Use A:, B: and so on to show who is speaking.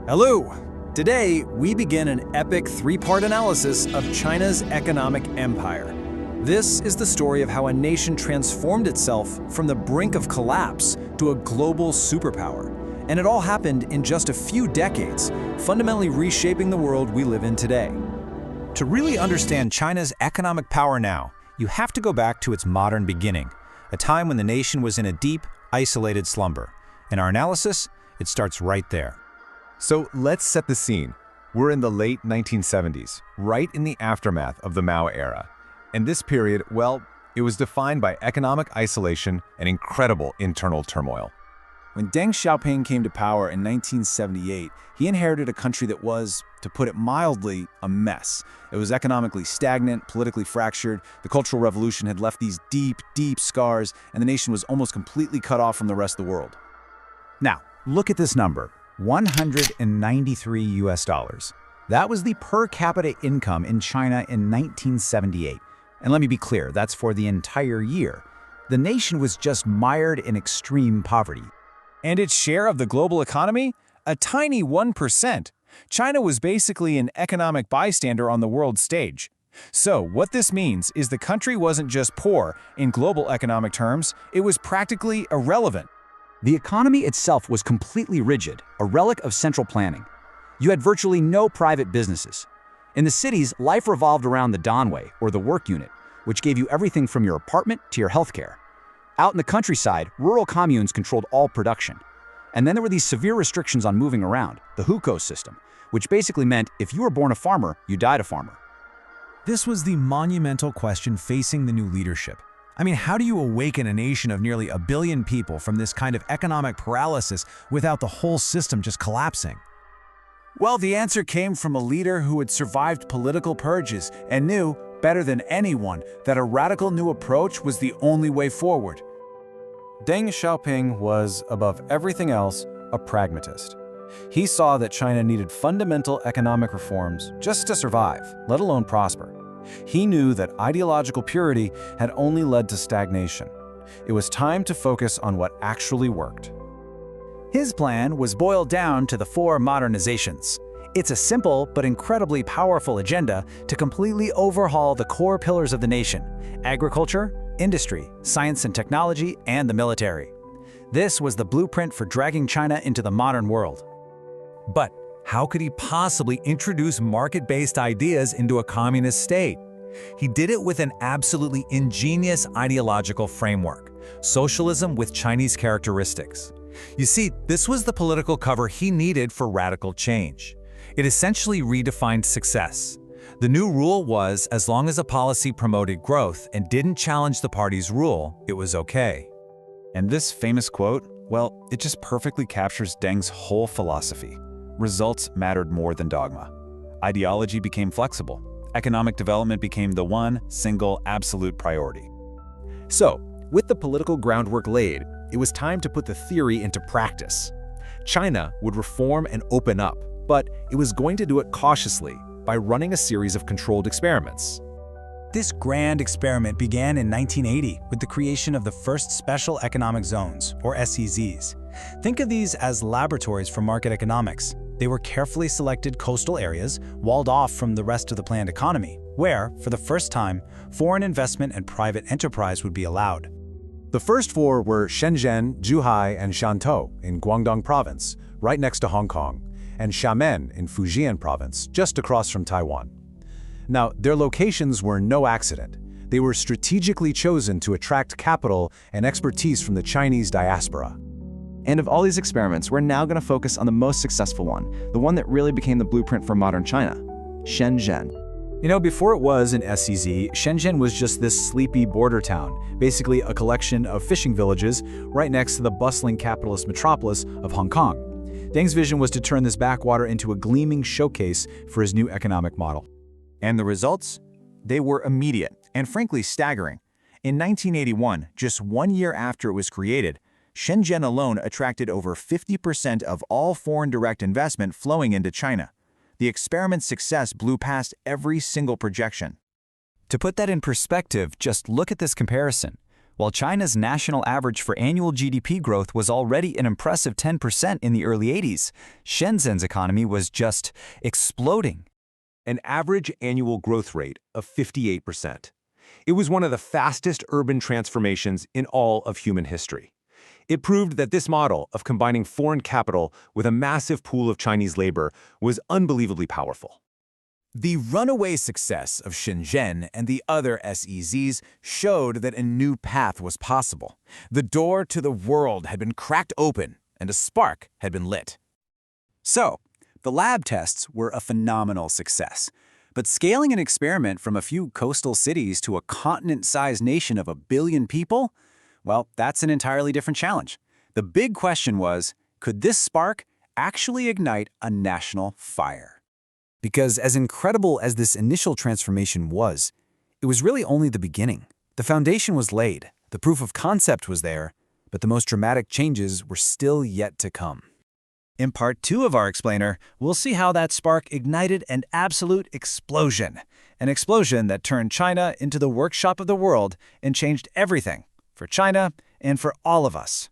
A: Hello! Today, we begin an epic three-part analysis of China's economic empire. This is the story of how a nation transformed itself from the brink of collapse to a global superpower. And it all happened in just a few decades, fundamentally reshaping the world we live in today. To really understand China's economic power now, you have to go back to its modern beginning, a time when the nation was in a deep, isolated slumber. In our analysis, it starts right there.
B: So let's set the scene. We're in the late 1970s, right in the aftermath of the Mao era. And this period, well, it was defined by economic isolation and incredible internal turmoil.
C: When Deng Xiaoping came to power in 1978, he inherited a country that was, to put it mildly, a mess. It was economically stagnant, politically fractured, the Cultural Revolution had left these deep, deep scars, and the nation was almost completely cut off from the rest of the world.
D: Now, look at this number. 193 US dollars. That was the per capita income in China in 1978. And let me be clear, that's for the entire year. The nation was just mired in extreme poverty.
A: And its share of the global economy? A tiny 1%. China was basically an economic bystander on the world stage. So what this means is the country wasn't just poor in global economic terms, it was practically irrelevant.
D: The economy itself was completely rigid, a relic of central planning. You had virtually no private businesses. In the cities, life revolved around the Danwei, or the work unit, which gave you everything from your apartment to your healthcare. Out in the countryside, rural communes controlled all production. And then there were these severe restrictions on moving around, the hukou system, which basically meant if you were born a farmer, you died a farmer.
E: This was the monumental question facing the new leadership. I mean, how do you awaken a nation of nearly 1 billion people from this kind of economic paralysis without the whole system just collapsing?
C: Well, the answer came from a leader who had survived political purges and knew, better than anyone, that a radical new approach was the only way forward.
A: Deng Xiaoping was, above everything else, a pragmatist. He saw that China needed fundamental economic reforms just to survive, let alone prosper. He knew that ideological purity had only led to stagnation. It was time to focus on what actually worked.
D: His plan was boiled down to the 4 modernizations. It's a simple but incredibly powerful agenda to completely overhaul the core pillars of the nation: agriculture, industry, science and technology, and the military. This was the blueprint for dragging China into the modern world.
E: But how could he possibly introduce market-based ideas into a communist state? He did it with an absolutely ingenious ideological framework: socialism with Chinese characteristics. You see, this was the political cover he needed for radical change. It essentially redefined success. The new rule was, as long as a policy promoted growth and didn't challenge the party's rule, it was okay.
C: And this famous quote, well, it just perfectly captures Deng's whole philosophy. Results mattered more than dogma. Ideology became flexible. Economic development became the one, single, absolute priority.
B: So, with the political groundwork laid, it was time to put the theory into practice. China would reform and open up, but it was going to do it cautiously by running a series of controlled experiments.
D: This grand experiment began in 1980 with the creation of the first Special Economic Zones, or SEZs. Think of these as laboratories for market economics. They were carefully selected coastal areas, walled off from the rest of the planned economy, where, for the first time, foreign investment and private enterprise would be allowed.
B: The first 4 were Shenzhen, Zhuhai, and Shantou in Guangdong Province, right next to Hong Kong, and Xiamen in Fujian Province, just across from Taiwan. Now, their locations were no accident. They were strategically chosen to attract capital and expertise from the Chinese diaspora.
F: And of all these experiments, we're now going to focus on the most successful one, the one that really became the blueprint for modern China: Shenzhen.
D: You know, before it was an SEZ, Shenzhen was just this sleepy border town, basically a collection of fishing villages right next to the bustling capitalist metropolis of Hong Kong. Deng's vision was to turn this backwater into a gleaming showcase for his new economic model.
C: And the results? They were immediate and frankly staggering. In 1981, just 1 year after it was created, Shenzhen alone attracted over 50% of all foreign direct investment flowing into China. The experiment's success blew past every single projection.
A: To put that in perspective, just look at this comparison.
D: While China's national average for annual GDP growth was already an impressive 10% in the early 80s, Shenzhen's economy was just exploding.
G: An average annual growth rate of 58%. It was one of the fastest urban transformations in all of human history. It proved that this model of combining foreign capital with a massive pool of Chinese labor was unbelievably powerful.
C: The runaway success of Shenzhen and the other SEZs showed that a new path was possible. The door to the world had been cracked open, and a spark had been lit. So, the lab tests were a phenomenal success. But scaling an experiment from a few coastal cities to a continent-sized nation of 1 billion people? Well, that's an entirely different challenge. The big question was, could this spark actually ignite a national fire? Because as incredible as this initial transformation was, it was really only the beginning. The foundation was laid, the proof of concept was there, but the most dramatic changes were still yet to come. In part 2 of our explainer, we'll see how that spark ignited an absolute explosion. An explosion that turned China into the workshop of the world and changed everything for China and for all of us.